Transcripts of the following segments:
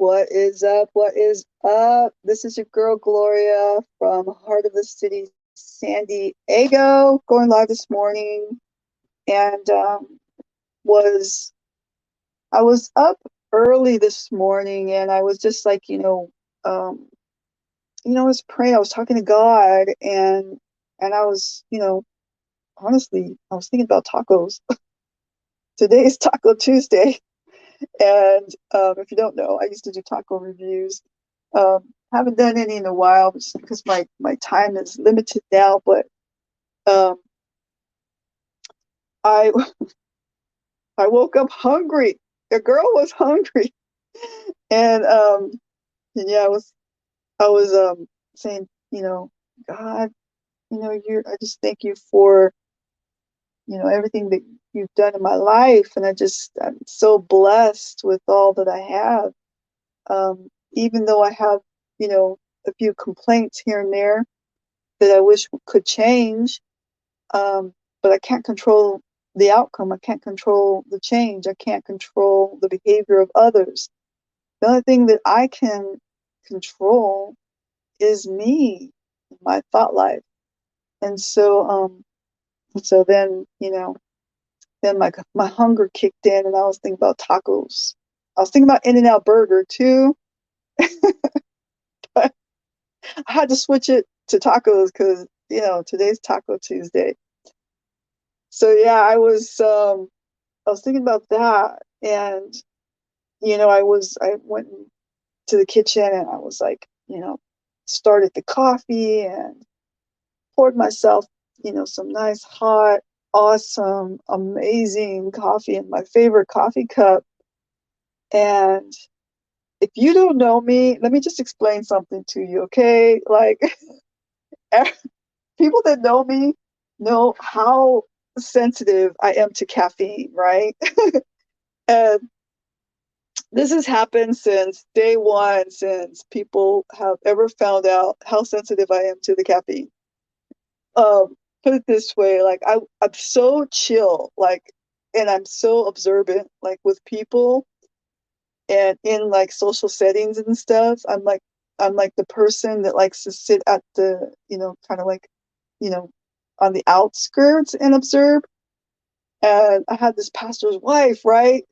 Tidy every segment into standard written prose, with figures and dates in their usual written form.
What is up? What is up? This is your girl Gloria from Heart of the City, San Diego, going live this morning. And was I was up early this morning, and I was just like, I was praying. I was talking to God, and I was, honestly, I was thinking about tacos. Today is Taco Tuesday, and if you don't know, I used to do taco reviews. Haven't done any in a while just because my time is limited now. But um, I I woke up hungry. The girl was hungry, and yeah, I was saying, God, I just thank you for everything that you've done in my life, and I'm so blessed with all that I have. Even though I have a few complaints here and there that I wish could change. But I can't control the outcome. I can't control the change. I can't control the behavior of others. The only thing that I can control is me, my thought life. And so then, then my hunger kicked in, and I was thinking about tacos. I was thinking about In-N-Out Burger too, but I had to switch it to tacos because, today's Taco Tuesday. So yeah, I was thinking about that, and I went to the kitchen, and I was like, started the coffee and poured myself, some nice hot, awesome, amazing coffee in my favorite coffee cup. And if you don't know me, let me just explain something to you, okay? Like people that know me know how sensitive I am to caffeine, right? And this has happened since day one, since people have ever found out how sensitive I am to the caffeine. Put it this way, like I'm so chill, like, and I'm so observant, like with people and in like social settings and stuff. I'm like the person that likes to sit at the, kind of like, you know, on the outskirts and observe. And I had this pastor's wife, right?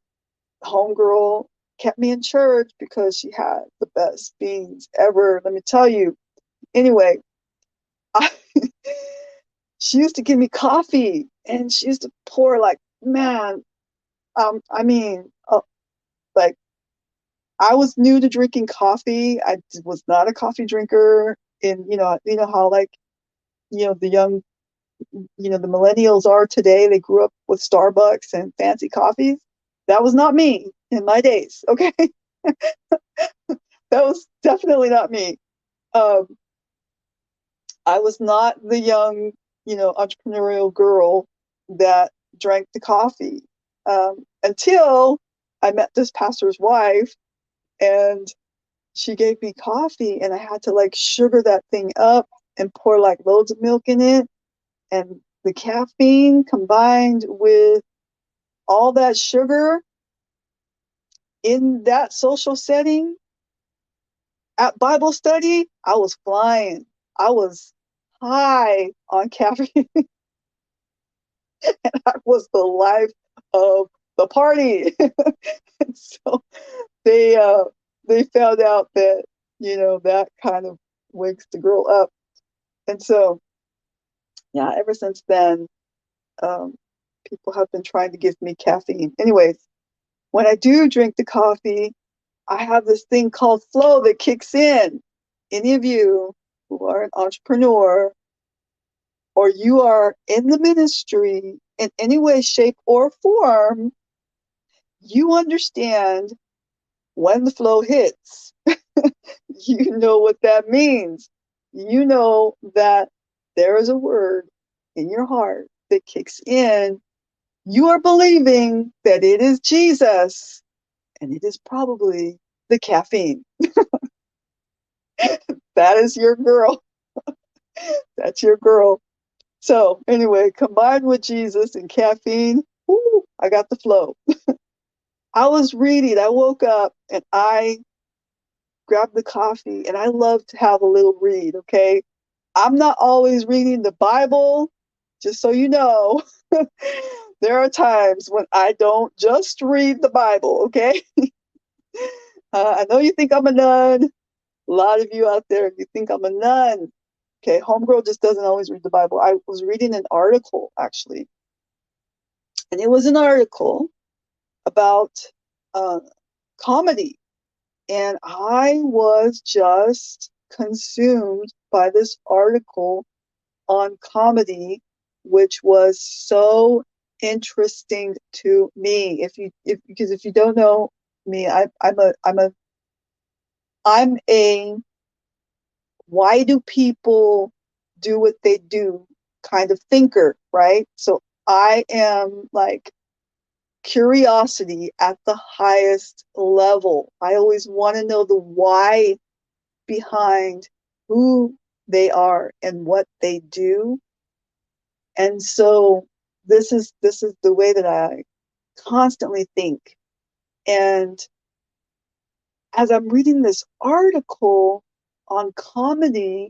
Homegirl kept me in church because she had the best beans ever. Let me tell you. Anyway, I, she used to give me coffee, and she used to pour like, man, I mean, like I was new to drinking coffee. I was not a coffee drinker. And you know how like the young, the millennials are today. They grew up with Starbucks and fancy coffees. That was not me in my days. Okay, that was definitely not me. Um, I was not the young, entrepreneurial girl that drank the coffee until I met this pastor's wife, and she gave me coffee, and I had to like sugar that thing up and pour like loads of milk in it. And the caffeine combined with all that sugar in that social setting at Bible study, I was flying. I was high on caffeine. I was the life of the party. And so they uh they found out that that kind of wakes the girl up. And so yeah, ever since then, um people have been trying to give me caffeine. Anyways, when I do drink the coffee, I have this thing called flow that kicks in. Any of you who are an entrepreneur, or you are in the ministry in any way, shape, or form, you understand when the flow hits. You know what that means. You know that there is a word in your heart that kicks in. You are believing that it is Jesus, and it is probably the caffeine. That is your girl. That's your girl. So anyway, combined with Jesus and caffeine, whoo, I got the flow. I was reading. I woke up, and I grab the coffee, and I love to have a little read, okay? I'm not always reading the Bible, just so you know. There are times when I don't just read the Bible, okay? I know you think I'm a nun. A lot of you out there, you think I'm a nun. Okay, homegirl just doesn't always read the Bible. I was reading an article, actually, and it was an article about uh, comedy. And I was just consumed by this article on comedy, which was so interesting to me. Because if you don't know me, I'm a why do people do what they do kind of thinker, right? So I am like curiosity at the highest level. I always want to know the why behind who they are and what they do. And so this is the way that I constantly think. And as I'm reading this article on comedy,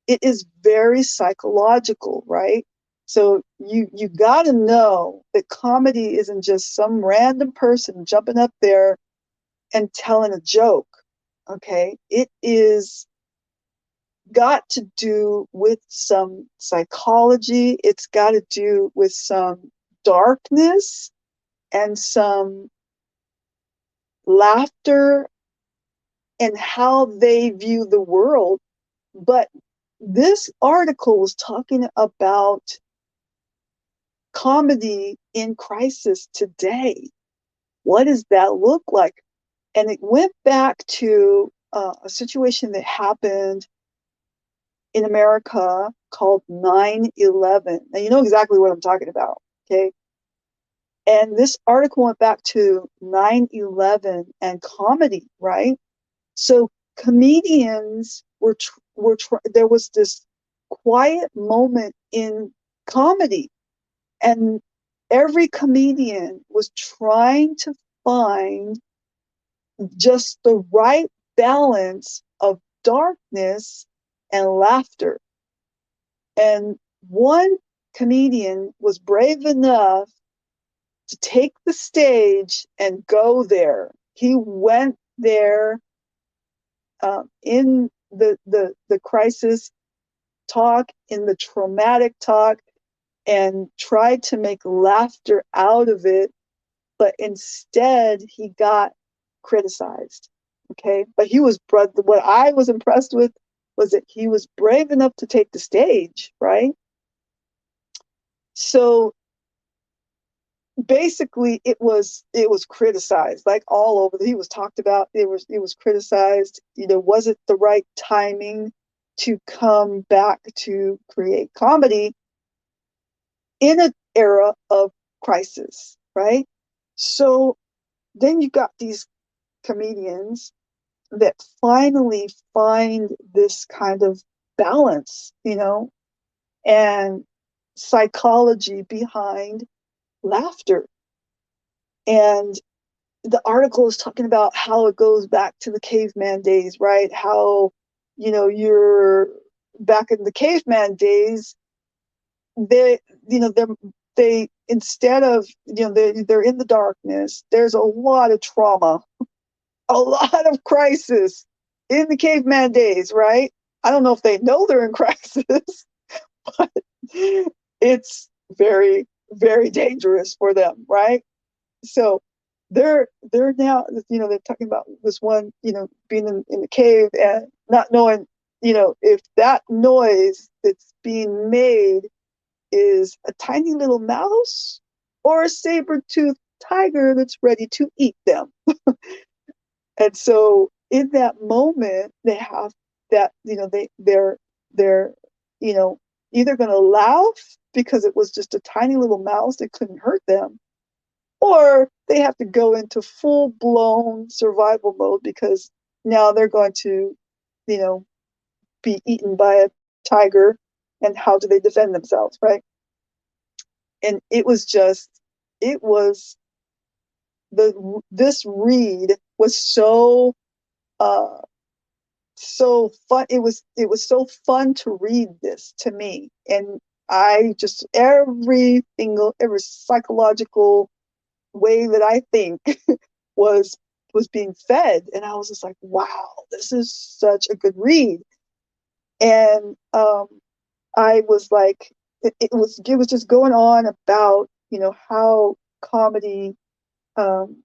it is very psychological, right? So you got to know that comedy isn't just some random person jumping up there and telling a joke. Okay, it is got to do with some psychology. It's got to do with some darkness and some laughter and how they view the world. But this article was talking about comedy in crisis today. What does that look like? And it went back to a situation that happened in America called 9/11. Now, you know exactly what I'm talking about, okay? And this article went back to 9/11 and comedy, right? So comedians there was this quiet moment in comedy, and every comedian was trying to find just the right balance of darkness and laughter. And one comedian was brave enough to take the stage and go there. He went there in the crisis talk, in the traumatic talk, and tried to make laughter out of it, but instead he got criticized. Okay, but what I was impressed with was that he was brave enough to take the stage, right? So basically it was criticized, like all over. He was talked about, it was criticized. Was it the right timing to come back to create comedy in an era of crisis, right? So then you got these comedians that finally find this kind of balance, and psychology behind laughter. And the article is talking about how it goes back to the caveman days, right? How, you're back in the caveman days, they, they instead of, they're in the darkness. There's a lot of trauma, a lot of crisis in the caveman days, right? I don't know if they know they're in crisis, but it's very, very dangerous for them, right? So they're now, they're talking about this one, being in the cave and not knowing, if that noise that's being made is a tiny little mouse or a saber-toothed tiger that's ready to eat them. And so in that moment, they have that, they're, you know, either going to laugh because it was just a tiny little mouse that couldn't hurt them, or they have to go into full blown survival mode because now they're going to, you know, be eaten by a tiger. And how do they defend themselves, right? And it was this read was so so fun. It was so fun to read this to me, and I just every psychological way that I think was was being fed, and I was just like, wow, this is such a good read. And I was like, it was just going on about how comedy um,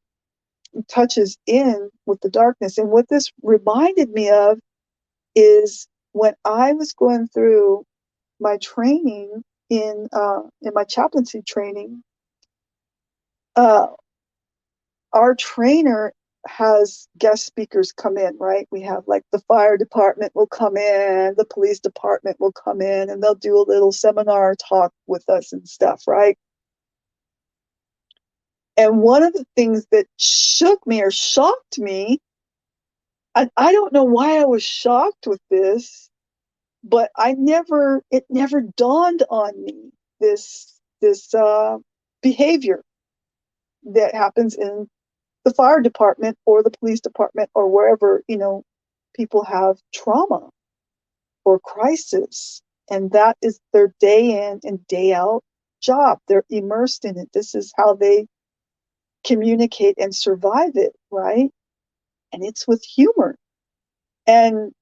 touches in with the darkness, and what this reminded me of is when I was going through my training in my chaplaincy training. Uh, our trainer has guest speakers come in, right? We have like the fire department will come in, the police department will come in, and they'll do a little seminar talk with us and stuff, right? And one of the things that shook me or shocked me, I don't know why I was shocked with this, but it never dawned on me, this behavior that happens in the fire department or the police department or wherever people have trauma or crisis, and that is their day in and day out job. They're immersed in it. This is how they communicate and survive it, right? And it's with humor. And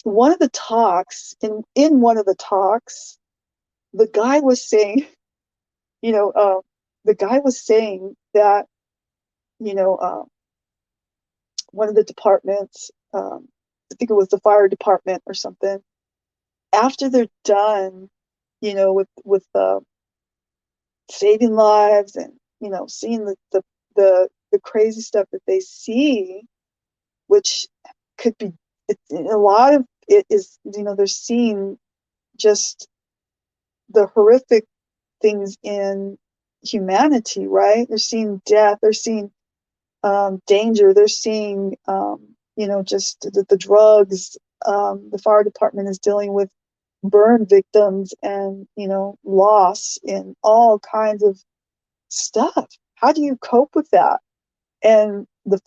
one of the talks in one of the talks, the guy was saying, you know the guy was saying that you know one of the departments, I think it was the fire department or something, after they're done, with saving lives and seeing the crazy stuff that they see, which could be a lot of it is they're seeing just the horrific things in humanity, right? They're seeing death, they're seeing danger, they're seeing just the drugs. The fire department is dealing with burn victims and loss and all kinds of stuff. How do you cope with that? And the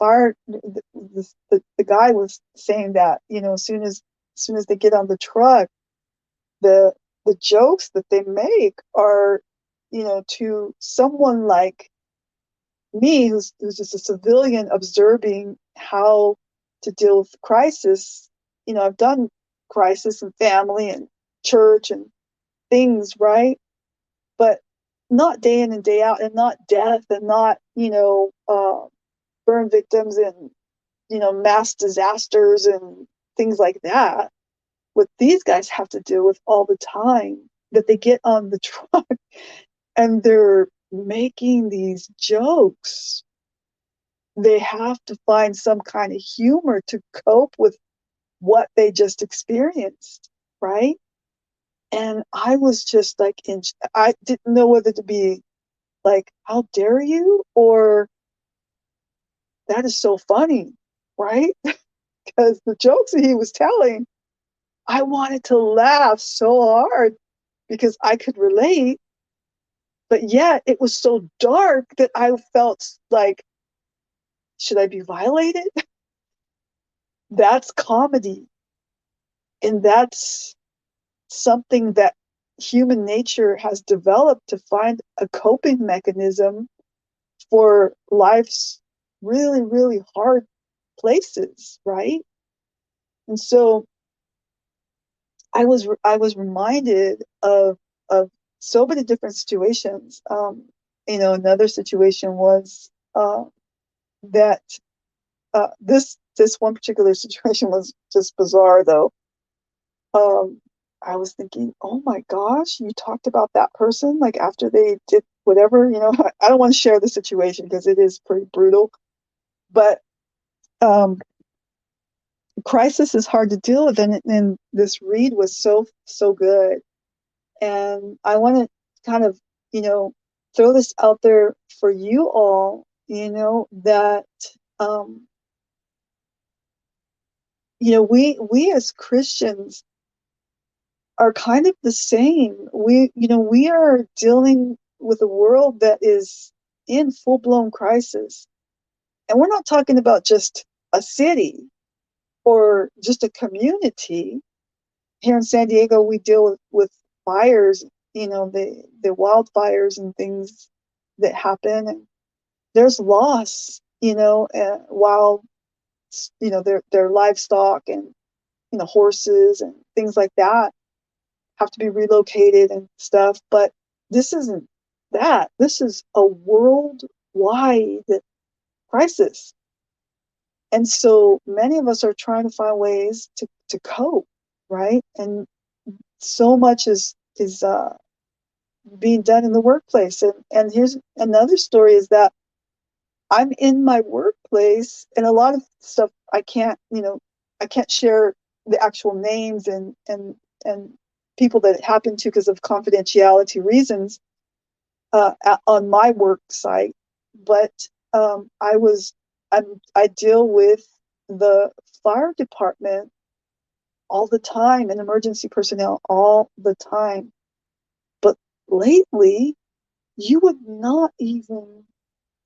guy was saying that as soon as they get on the truck, the the jokes that they make are to someone like me, who's just a civilian observing how to deal with crisis. I've done crisis and family and church and things, right? But not day in and day out, and not death, and not burn victims and mass disasters and things like that. What these guys have to deal with all the time, that they get on the truck and they're making these jokes. They have to find some kind of humor to cope with what they just experienced, right? And I was just like, I didn't know whether to be like, how dare you? Or that is so funny, right? Because the jokes that he was telling, I wanted to laugh so hard because I could relate. But yet it was so dark that I felt like, should I be violated? That's comedy. And that's something that human nature has developed to find a coping mechanism for life's really, really hard places, right? And so I was reminded of so many different situations. Another situation was that this one particular situation was just bizarre, though. I was thinking, oh my gosh, you talked about that person like after they did whatever. I don't want to share the situation because it is pretty brutal, but um, crisis is hard to deal with, and this read was so good. And I want to kind of, throw this out there for you all, that, um, we as Christians are kind of the same. We are dealing with a world that is in full blown crisis. And we're not talking about just a city or just a community. Here in San Diego, we deal with fires, the wildfires and things that happen, and there's loss, while their livestock and horses and things like that have to be relocated and stuff. But this isn't that. This is a worldwide crisis. And so many of us are trying to find ways to cope, right? And so much is being done in the workplace. And here's another story, is that I'm in my workplace, and a lot of stuff I can't share the actual names and people that it happened to because of confidentiality reasons on my work site. But I deal with the fire department all the time and emergency personnel all the time. But lately, you would not even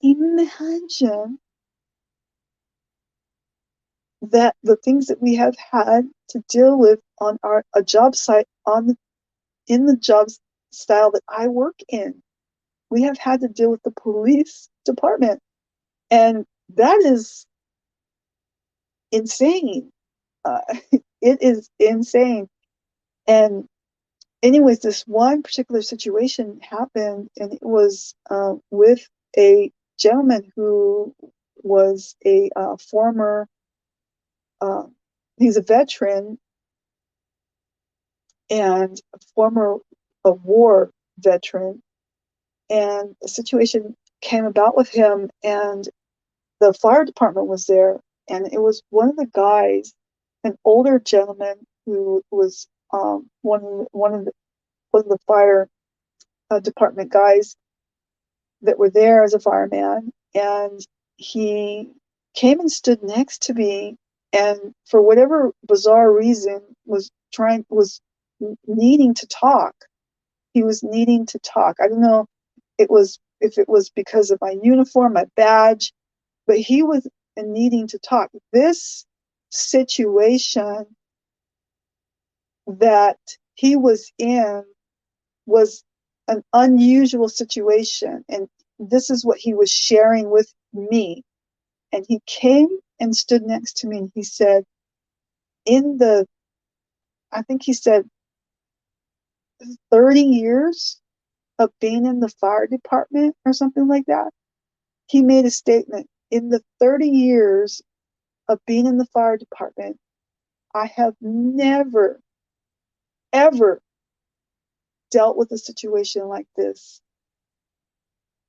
imagine that the things that we have had to deal with on a job site in the job style that I work in. We have had to deal with the police department, and that is insane. It is insane. And anyways, this one particular situation happened, and it was with a gentleman who was a former, he's a veteran and a former war veteran. And a situation came about with him, and the fire department was there, and it was one of the guys, an older gentleman who was one of the fire department guys that were there as a fireman, and he came and stood next to me, and for whatever bizarre reason was needing to talk. He was needing to talk. I don't know if it was because of my uniform, my badge, but he was needing to talk. This situation that he was in was an unusual situation, and this is what he was sharing with me. And he came and stood next to me, and he said, I think he said 30 years of being in the fire department or something like that. He made a statement: in the 30 years of being in the fire department, I have never, ever dealt with a situation like this.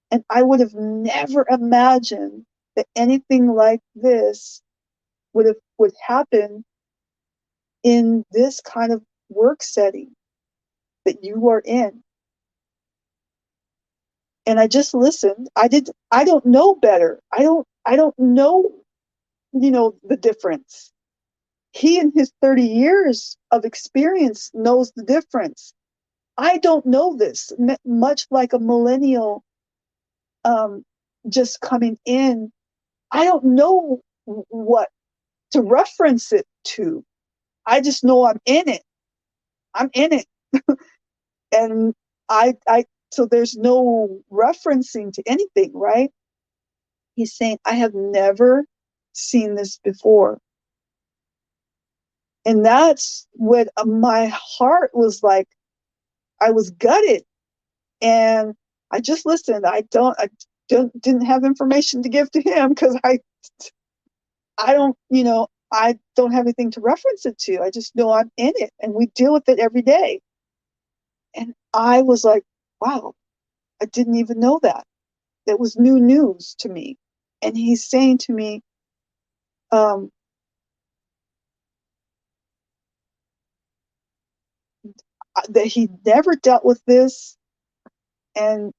And I would have never imagined that anything like this would happen in this kind of work setting that you are in. And I just listened. I don't know better. I don't know, the difference. He, in his 30 years of experience, knows the difference. I don't know this, much like a millennial just coming in. I don't know what to reference it to. I just know I'm in it. I'm in it. And so there's no referencing to anything, right? He's saying, I have never seen this before. And that's what my heart was like. I was gutted, and I just listened. Didn't have information to give to him because I don't have anything to reference it to. I just know I'm in it, and we deal with it every day. And I was like, wow, I didn't even know that. That was new news to me. And he's saying to me, that he never dealt with this, and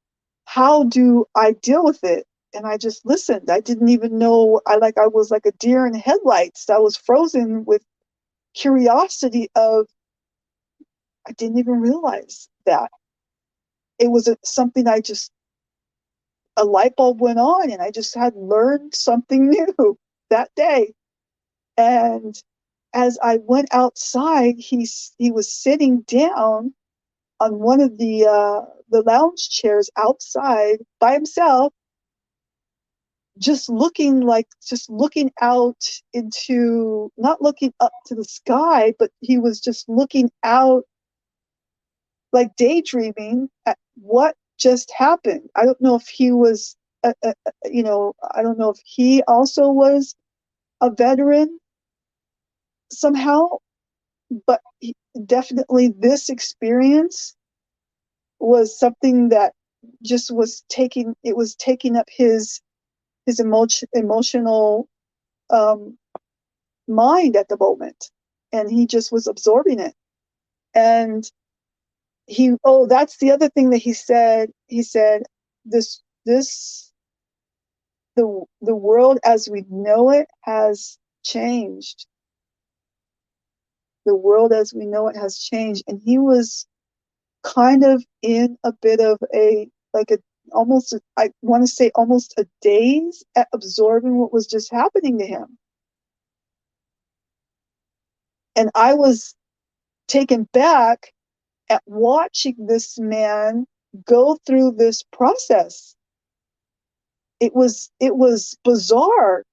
how do I deal with it? And I just listened. I didn't even know. I was like a deer in headlights. I was frozen with curiosity of, I didn't even realize that it was something a light bulb went on, and I just had learned something new that day. And as I went outside, he was sitting down on one of the lounge chairs outside by himself, just looking out into, not looking up to the sky, but he was just looking out, like daydreaming at what just happened. I don't know if he was, I don't know if he also was a veteran somehow, but definitely this experience was something that just was taking up his emotional um, mind at the moment, and he just was absorbing it. And that's the other thing that he said. He said, this the world as we know it has changed. The world as we know it has changed. And he was kind of in a bit of I want to say almost a daze at absorbing what was just happening to him. And I was taken back at watching this man go through this process. It was bizarre.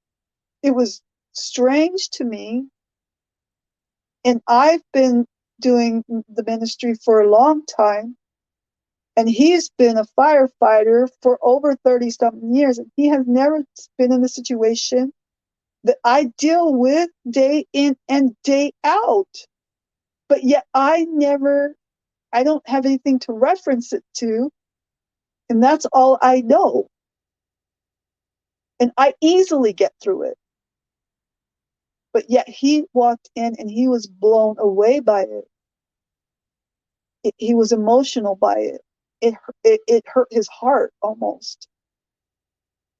It was strange to me. And I've been doing the ministry for a long time, and he's been a firefighter for over 30-something years, and he has never been in a situation that I deal with day in and day out. But yet I don't have anything to reference it to, and that's all I know. And I easily get through it. But yet he walked in and he was blown away by it. He was emotional by it. It hurt his heart almost.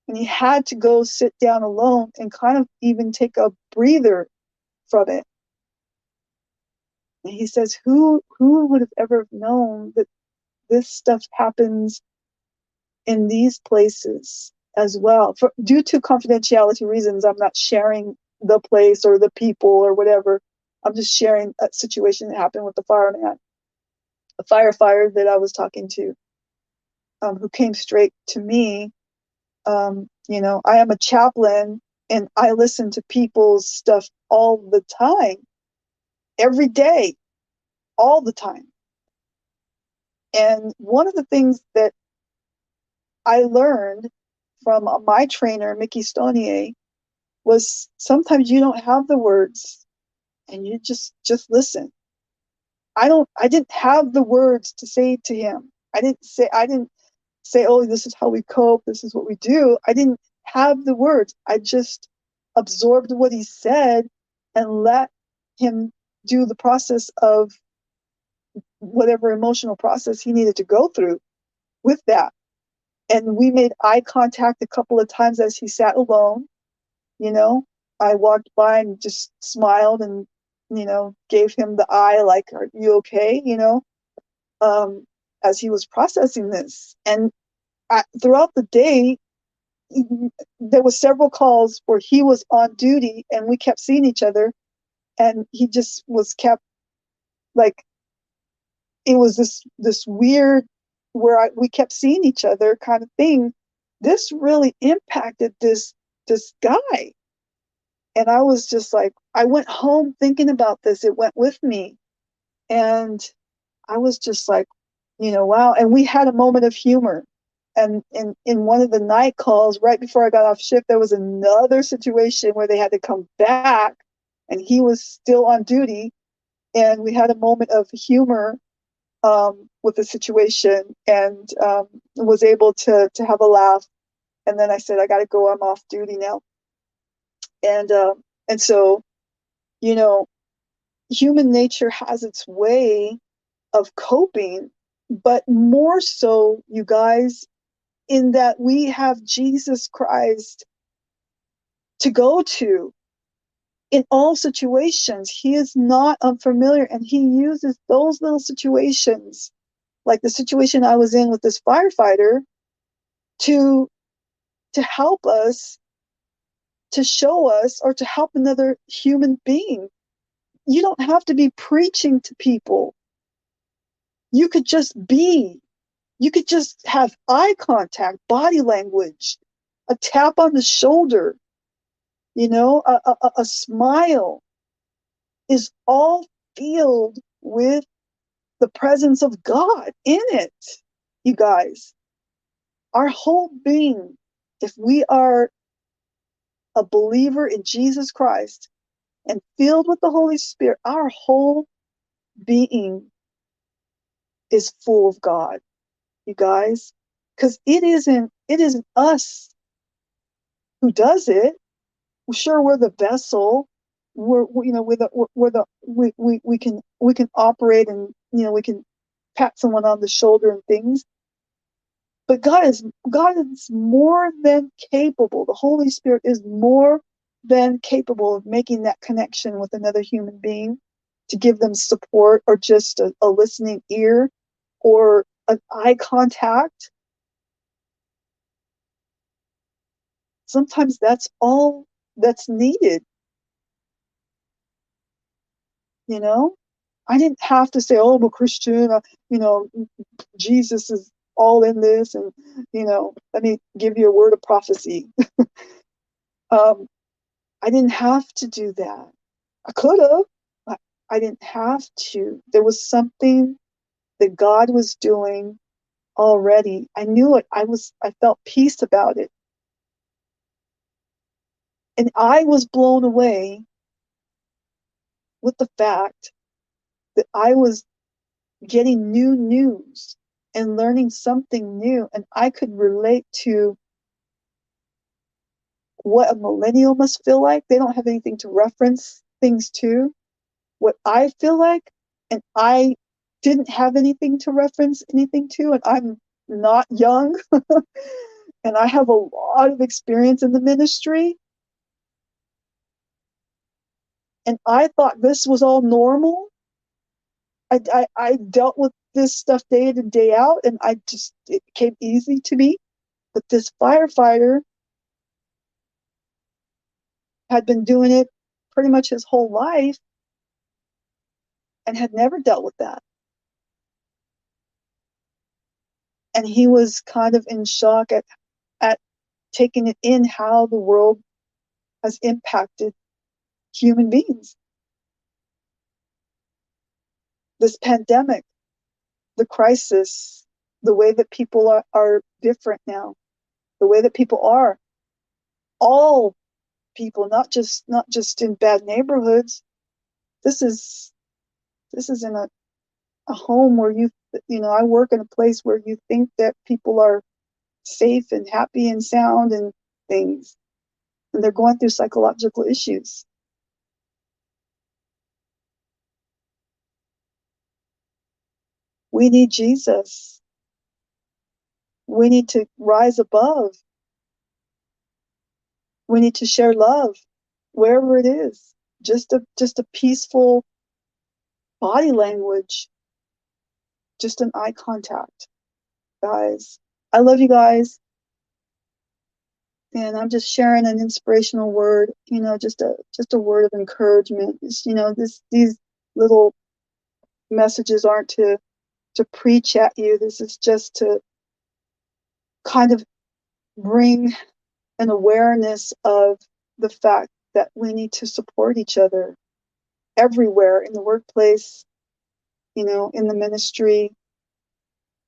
And he had to go sit down alone and kind of even take a breather from it. And he says, who would have ever known that this stuff happens in these places as well? Due to confidentiality reasons, I'm not sharing the place or the people or whatever. I'm just sharing a situation that happened with the fireman, a firefighter that I was talking to, who came straight to me. I am a chaplain, and I listen to people's stuff all the time, every day, all the time. And one of the things that I learned from my trainer, Mickey Stonier, was sometimes you don't have the words and you just listen. I didn't have the words to say to him. I didn't say, oh, this is how we cope, this is what we do. I didn't have the words. I just absorbed what he said and let him do the process of whatever emotional process he needed to go through with that. And we made eye contact a couple of times as he sat alone. I walked by and just smiled and, gave him the eye, like, are you okay? As he was processing this. And throughout the day, there were several calls where he was on duty and we kept seeing each other, and he just was kept, like, it was this weird where we kept seeing each other kind of thing. This really impacted this guy. And I was just like, I went home thinking about this. It went with me. And I was just like, wow. And we had a moment of humor. And in one of the night calls, right before I got off shift, there was another situation where they had to come back and he was still on duty. And we had a moment of humor with the situation, and was able to have a laugh. And then I said, I got to go. I'm off duty now. And so, human nature has its way of coping, but more so, you guys, in that we have Jesus Christ to go to in all situations. He is not unfamiliar, and he uses those little situations, like the situation I was in with this firefighter, to help us, to show us, or to help another human being You don't have to be preaching to people. You could just be. You could just have eye contact, body language, a tap on the shoulder, a smile is all filled with the presence of God in it, you guys. Our whole being, if we are a believer in Jesus Christ and filled with the Holy Spirit, our whole being is full of God, you guys. Because it isn't us who does it. Sure, we're the vessel. We can operate, and we can pat someone on the shoulder and things. But God is more than capable. The Holy Spirit is more than capable of making that connection with another human being, to give them support, or just a listening ear, or an eye contact. Sometimes that's all that's needed. I didn't have to say, "Oh, I'm a Christian. You know, Jesus is all in this," and let me give you a word of prophecy. um, I didn't have to do that. I could have, but I didn't have to. There was something that God was doing already. I knew it. I felt peace about it. And I was blown away with the fact that I was getting new news and learning something new, and I could relate to what a millennial must feel like. They don't have anything to reference things to. What I feel like, and I didn't have anything to reference anything to, and I'm not young, and I have a lot of experience in the ministry, and I thought this was all normal. I dealt with this stuff day in and day out, and it came easy to me. But this firefighter had been doing it pretty much his whole life and had never dealt with that. And he was kind of in shock at taking it in, how the world has impacted human beings. This pandemic, the crisis, the way that people are different now, the way that people are, all people, not just in bad neighborhoods. This is in a home where I work in a place where you think that people are safe and happy and sound and things, and they're going through psychological issues. We need Jesus. We need to rise above. We need to share love wherever it is. Just a peaceful body language, just an eye contact, guys. I love you guys, and I'm just sharing an inspirational word. Just a word of encouragement. These little messages aren't to preach at you. This is just to kind of bring an awareness of the fact that we need to support each other everywhere, in the workplace, in the ministry,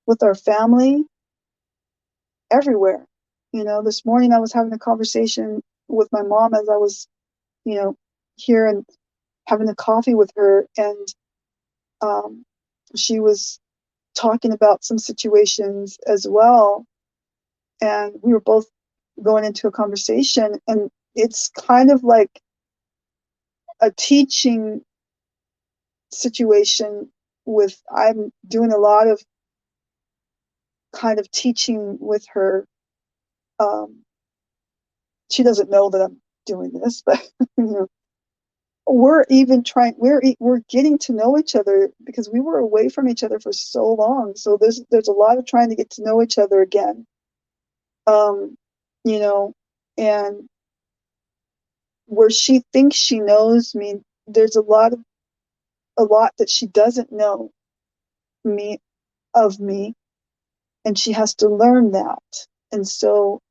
with our family, everywhere. This morning I was having a conversation with my mom as I was, here and having a coffee with her, and she was talking about some situations as well, and we were both going into a conversation, and it's kind of like a teaching situation. I'm doing a lot of kind of teaching with her. She doesn't know that I'm doing this, but we're even trying. We're getting to know each other, because we were away from each other for so long. So there's a lot of trying to get to know each other again. Um, and where she thinks she knows me, there's a lot of a lot that she doesn't know me of me, and she has to learn that. And so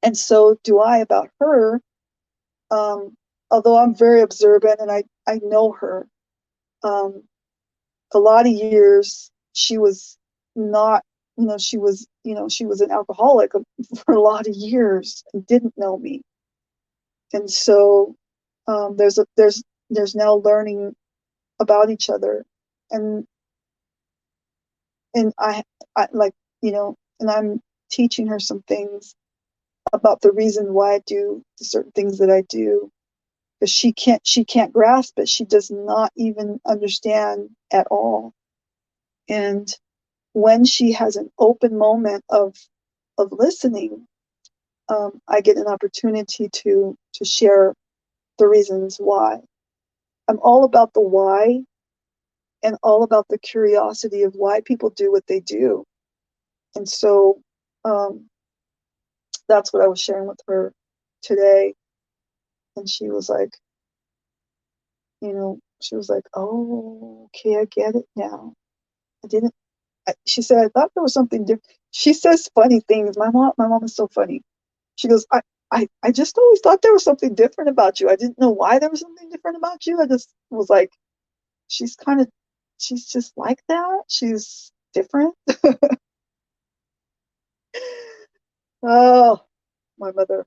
and so do I about her. Um, Although I'm very observant and I know her, um, a lot of years she was not, she was an alcoholic for a lot of years and didn't know me. And so there's now learning about each other, and and I like, and I'm teaching her some things about the reason why I do the certain things that I do, because she can't grasp it. She does not even understand at all. And when she has an open moment of listening, I get an opportunity to share the reasons why. I'm all about the why, and all about the curiosity of why people do what they do. And so um, that's what I was sharing with her today. And she was like, she was like, "Oh, okay, I get it now. I didn't." She said, "I thought there was something different." She says funny things. My mom is so funny. She goes, I just always thought there was something different about you. I didn't know why there was something different about you. I just was like, she's kind of, she's just like that. She's different. Oh, my mother.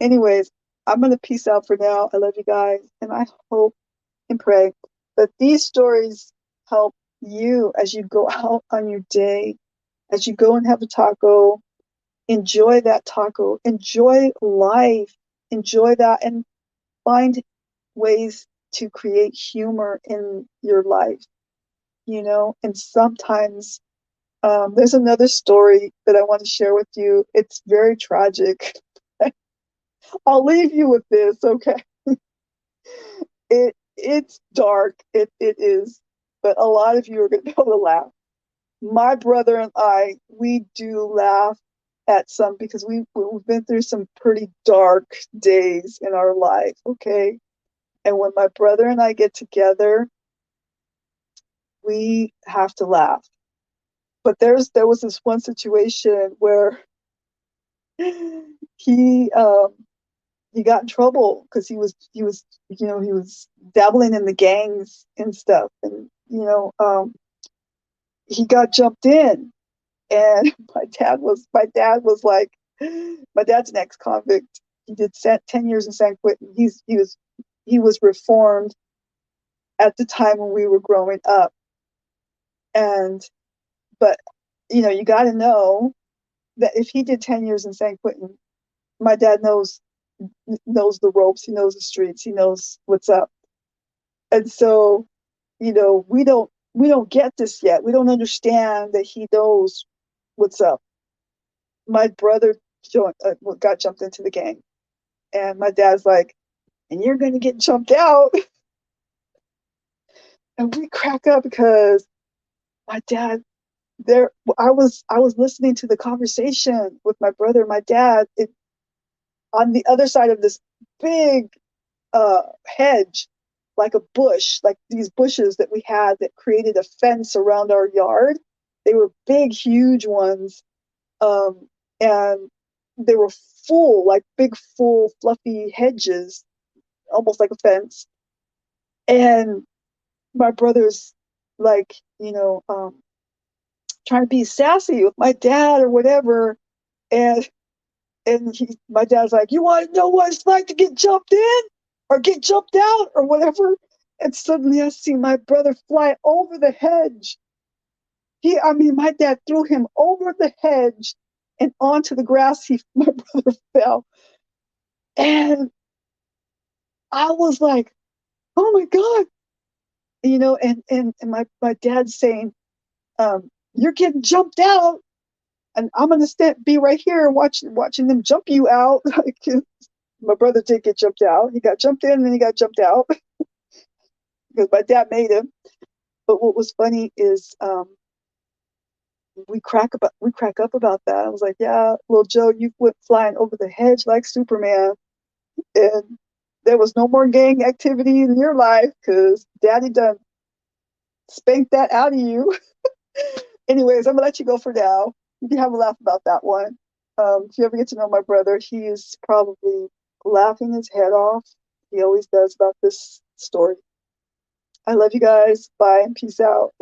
Anyways, I'm going to peace out for now. I love you guys. And I hope and pray that these stories help you as you go out on your day, as you go and have a taco. Enjoy that taco, enjoy life, enjoy that, and find ways to create humor in your life, And sometimes there's another story that I want to share with you. It's very tragic. I'll leave you with this, okay? It's dark. It is, but a lot of you are going to be able to laugh. My brother and I, we do laugh at some, because we've been through some pretty dark days in our life, okay? And when my brother and I get together, we have to laugh. But there was this one situation where he he got in trouble because he was dabbling in the gangs and stuff, and he got jumped in, and my dad was like, my dad's an ex-convict. He did 10 years in San Quentin. He was reformed at the time when we were growing up, and but you got to know that if he did 10 years in San Quentin, my dad knows the ropes, he knows the streets, he knows what's up. And so, we don't get this yet. We don't understand that he knows what's up. My brother got jumped into the gang, and my dad's like, "And you're going to get jumped out." And we crack up because my dad there I was listening to the conversation with my brother and my dad on the other side of this big hedge, like a bush, like these bushes that we had that created a fence around our yard. They were big, huge ones, and they were full, like big, full, fluffy hedges, almost like a fence. And my brother's like, trying to be sassy with my dad or whatever, and my dad's like, "You want to know what it's like to get jumped in or get jumped out or whatever?" And suddenly I see my brother fly over the hedge. My dad threw him over the hedge and onto the grass. My brother fell. And I was like, "Oh my God." And my dad's saying, "You're getting jumped out, and I'm going to be right here watching them jump you out." My brother did get jumped out. He got jumped in and then he got jumped out because my dad made him. But what was funny is we crack up about that. I was like, "Yeah, little Joe, you went flying over the hedge like Superman." And there was no more gang activity in your life because daddy done spanked that out of you. Anyways, I'm gonna let you go for now. You can have a laugh about that one. If you ever get to know my brother, he is probably laughing his head off. He always does about this story. I love you guys. Bye and peace out.